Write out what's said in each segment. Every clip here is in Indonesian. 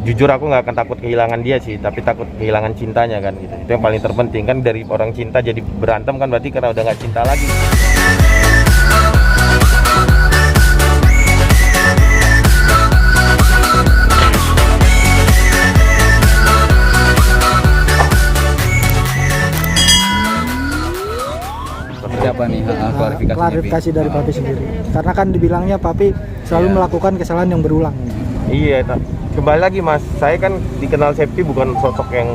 jujur aku nggak akan takut kehilangan dia sih, tapi takut kehilangan cintanya kan gitu. Itu yang paling terpenting kan, dari orang cinta jadi berantem kan berarti karena udah nggak cinta lagi. Apa nih klarifikasi dari papi sendiri, karena kan dibilangnya papi selalu melakukan kesalahan yang berulang. Iya, kembali lagi mas, saya kan dikenal Septi bukan sosok yang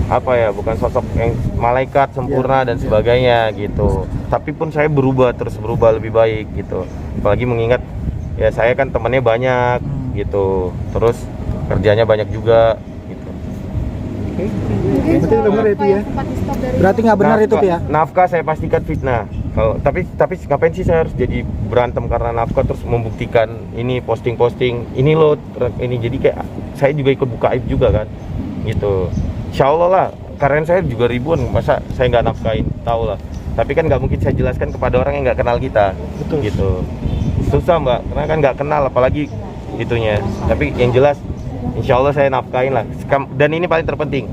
apa ya, bukan sosok yang malaikat sempurna dan sebagainya gitu. Tapi pun saya terus berubah lebih baik gitu. Apalagi mengingat ya saya kan temannya banyak gitu, terus kerjanya banyak juga gitu. Berarti benar itu ya? Berarti nggak benar itu ya? Nafkah saya pastikan fitnah. Kalau tapi ngapain sih saya harus jadi berantem karena nafkah, terus membuktikan ini posting ini loh ini, jadi kayak saya juga ikut buka aib juga kan gitu. Insya Allah lah, karena saya juga ribuan, masa saya nggak nafkain, tahu lah. Tapi kan nggak mungkin saya jelaskan kepada orang yang nggak kenal kita. Betul. Gitu susah mbak, karena kan nggak kenal apalagi itunya. Tapi yang jelas insya Allah saya nafkain lah. Dan ini paling terpenting,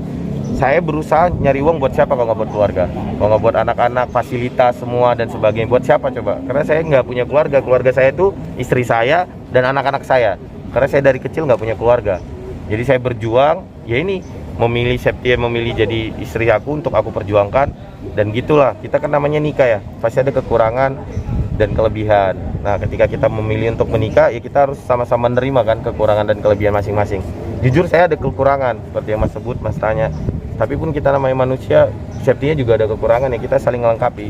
saya berusaha nyari uang buat siapa kalau nggak buat keluarga, kalau nggak buat anak-anak, fasilitas semua dan sebagainya. Buat siapa coba? Karena saya nggak punya keluarga saya itu istri saya dan anak-anak saya. Karena saya dari kecil nggak punya keluarga, jadi saya berjuang. Ya ini memilih Septi, memilih jadi istri aku untuk aku perjuangkan. Dan gitulah, kita kan namanya nikah ya, pasti ada kekurangan dan kelebihan. Nah ketika kita memilih untuk menikah, ya kita harus sama-sama menerima kan kekurangan dan kelebihan masing-masing. Jujur saya ada kekurangan seperti yang mas sebut, mas tanya. Tapi pun kita namanya manusia, Septinya juga ada kekurangan ya, kita saling melengkapi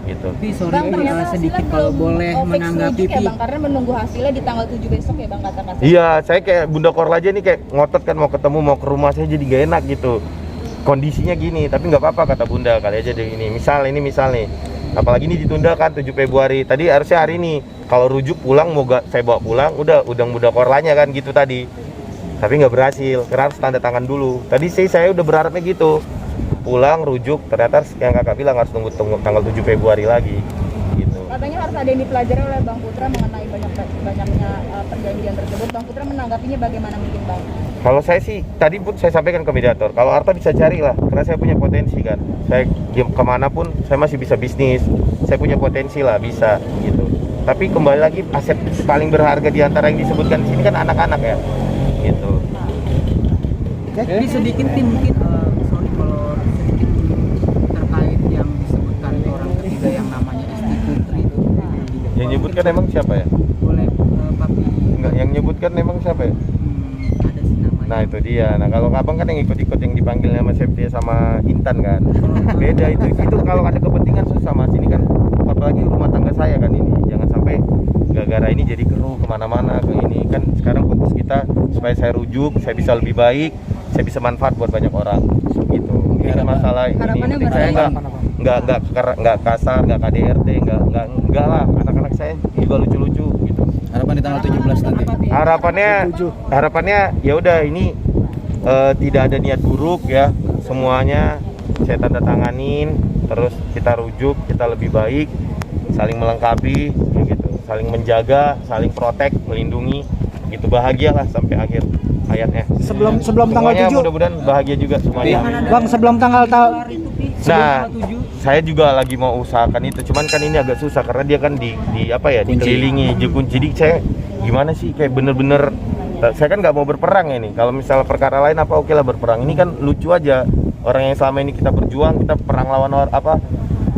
gitu. Tapi sorry sedikit kalau boleh menanggapi ya bang, karena menunggu hasilnya di tanggal 7 besok ya bang, kata-kata. Iya, saya kayak Bunda Korla aja nih kayak ngotot kan mau ketemu, mau ke rumah saya jadi gak enak gitu. Kondisinya gini, tapi nggak apa-apa kata Bunda, kali aja deh ini. Misal nih, apalagi ini ditunda kan 7 Februari. Tadi harusnya hari ini. Kalau rujuk pulang mau gak saya bawa pulang, udah Bunda Korlanya kan gitu tadi. Tapi nggak berhasil, karena harus tanda tangan dulu. Tadi sih saya udah berharapnya gitu, pulang rujuk, ternyata yang kakak bilang harus tunggu tanggal 7 Februari lagi gitu. Katanya harus ada yang dipelajari oleh Bang Putra mengenai banyaknya perjanjian tersebut. Bang Putra menanggapinya bagaimana mungkin bang? Kalau saya sih tadi pun saya sampaikan ke mediator, kalau harta bisa cari lah, karena saya punya potensi kan. Saya kemanapun saya masih bisa bisnis, saya punya potensi lah, bisa gitu. Tapi kembali lagi, aset paling berharga di antara yang disebutkan di sini kan anak-anak ya gitu. Jadi sedikit nih mungkin sorry kalau sedikit terkait yang disebutkan orang ketiga yang namanya Isti Putri itu. Yang nyebutkan emang siapa ya? Boleh papi? Enggak, yang nyebutkan emang siapa ya? Ada sih namanya. Nah itu dia. Nah kalau abang kan yang ikut-ikut yang dipanggil sama Septi sama Intan kan. Beda itu kalau ada kepentingan susah mas. Ini kan apalagi rumah tangga saya kan ini. Jangan sampai gara-gara ini jadi keruh kemana-mana ke ini. Kan sekarang fokus kita supaya saya rujuk, saya bisa lebih baik, saya bisa manfaat buat banyak orang gitu. Ini kan masalah ini. Saya nggak kasar, nggak KDRT, nggak lah. Anak-anak saya juga lucu-lucu gitu. Harapan di tanggal 17 nanti. Harapannya ya udah ini tidak ada niat buruk ya, semuanya saya tanda tanganin, terus kita rujuk, kita lebih baik, saling melengkapi gitu, saling menjaga, saling protek, melindungi gitu, bahagialah sampai akhir hayatnya. Sebelum Semuanya tanggal 7 mudah-mudahan bahagia juga semuanya. bang, sebelum tanggal Nah, saya juga lagi mau usahakan itu, cuman kan ini agak susah karena dia kan di apa ya, dikelilingi dikunci. Jadi saya gimana sih, kayak bener-bener saya kan nggak mau berperang ya nih. Kalau misalnya perkara lain apa oke lah berperang. Ini kan lucu aja, orang yang selama ini kita berjuang, kita perang lawan orang apa,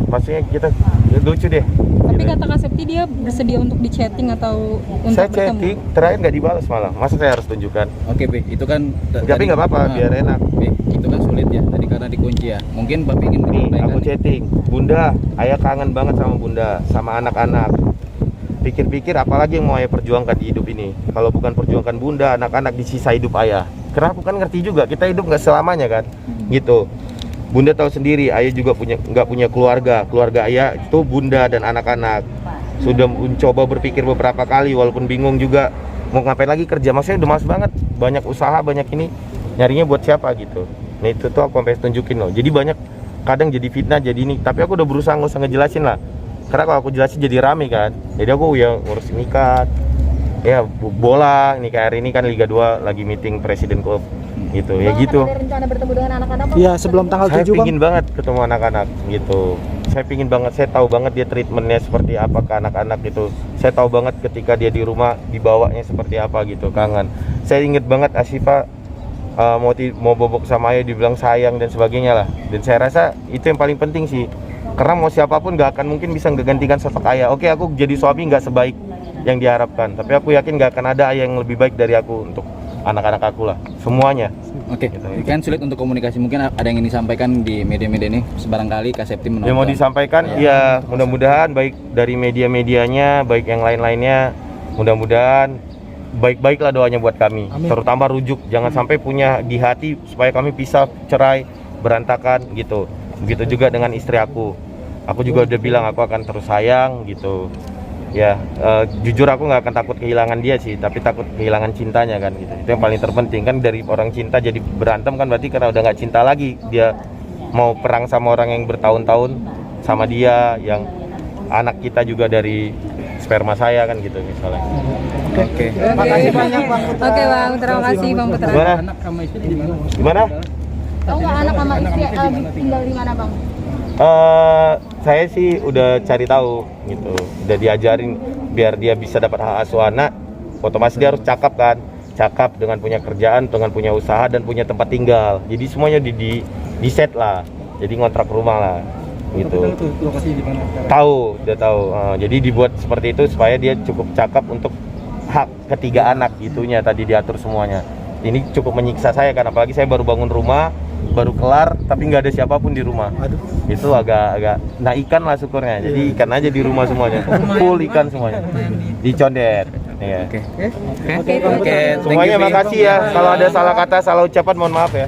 maksudnya kita lucu deh. Tapi gitu. kata Kak Septi dia bersedia untuk di chatting atau untuk Saya bertemu. chatting, terakhir nggak dibalas malah. Masa saya harus tunjukkan? Oke, Pi, itu kan Tapi nggak apa-apa, biar enak. Pi, itu kan sulit ya tadi karena dikunci ya. Mungkin Bapak ingin Nih, menyampaikan. aku chatting, Bunda, ayah kangen banget sama Bunda, sama anak-anak. Pikir-pikir apalagi yang mau ayah perjuangkan di hidup ini, kalau bukan perjuangkan Bunda, anak-anak di sisa hidup ayah. Karena aku kan ngerti juga, kita hidup nggak selamanya kan, gitu. Bunda tahu sendiri, ayah juga nggak punya keluarga ayah itu Bunda dan anak-anak. Sudah mencoba berpikir beberapa kali, walaupun bingung juga mau ngapain lagi kerja, maksudnya udah males banget, banyak usaha, banyak ini, nyarinya buat siapa gitu. Nah itu tuh aku sampai tunjukin loh. Jadi banyak kadang jadi fitnah, jadi ini, tapi aku udah berusaha nggak usah ngejelasin lah. Karena kalau aku jelasin jadi rame kan. Jadi aku ya ngurus nikah, ya bola nih, kayak hari ini kan Liga 2 lagi meeting presiden klub gitu ya Bang, gitu. Ada rencana bertemu dengan anak-anak Bang? Iya, sebelum tanggal Saya 7 Bang. pingin banget ketemu anak-anak gitu. Saya pingin banget, saya tahu banget dia treatmentnya seperti apa ke anak-anak gitu. Saya tahu banget ketika dia di rumah dibawanya seperti apa gitu, kangen. Saya inget banget Asifa mau bobok sama ayah dibilang sayang dan sebagainya lah. Dan saya rasa itu yang paling penting sih. Karena mau siapapun gak akan mungkin bisa menggantikan sosok ayah. Oke, aku jadi suami gak sebaik yang diharapkan, tapi aku yakin gak akan ada ayah yang lebih baik dari aku untuk anak-anak aku lah, semuanya. Oke, kan sulit untuk komunikasi. Mungkin ada yang ingin disampaikan di media-media ini, sebarangkali Kak Septi menonton. Yang mau disampaikan ya mudah-mudahan baik dari media-medianya, baik yang lain-lainnya, mudah-mudahan baik-baiklah doanya buat kami. Amin. Terutama rujuk, jangan sampai punya di hati supaya kami pisah, cerai, berantakan gitu. Begitu juga dengan istri aku. Aku juga udah bilang aku akan terus sayang gitu. Ya, jujur aku nggak akan takut kehilangan dia sih, tapi takut kehilangan cintanya kan gitu. Itu yang paling terpenting kan, dari orang cinta jadi berantem kan berarti karena udah nggak cinta lagi. Dia mau perang sama orang yang bertahun-tahun sama dia, yang anak kita juga dari sperma saya kan gitu misalnya. Oke. Makasih banyak Bang Putra. Oke Bang, terima kasih Bang Putra. Gimana? Anak sama istri di mana? Gimana? Tahu nggak anak sama istri tinggal di mana Bang? Saya sih udah cari tahu gitu, udah diajarin biar dia bisa dapat hak asuh anak, otomatis dia harus cakap kan, cakap dengan punya kerjaan, dengan punya usaha dan punya tempat tinggal. Jadi semuanya di set lah, jadi ngontrak rumah lah gitu. Lokasi di mana? Tahu, udah tahu. Jadi dibuat seperti itu supaya dia cukup cakap untuk hak ketiga anak gitunya, tadi diatur semuanya. Ini cukup menyiksa saya kan, apalagi saya baru bangun rumah, baru kelar tapi nggak ada siapapun di rumah. Aduh. Itu agak nah ikan lah syukurnya, jadi ikan aja di rumah semuanya, full ikan semuanya di Condet. Iya. Oke. Oke, Bang Putra. Oke. Semuanya makasih ya, kalau ada salah kata, salah ucapan mohon maaf ya.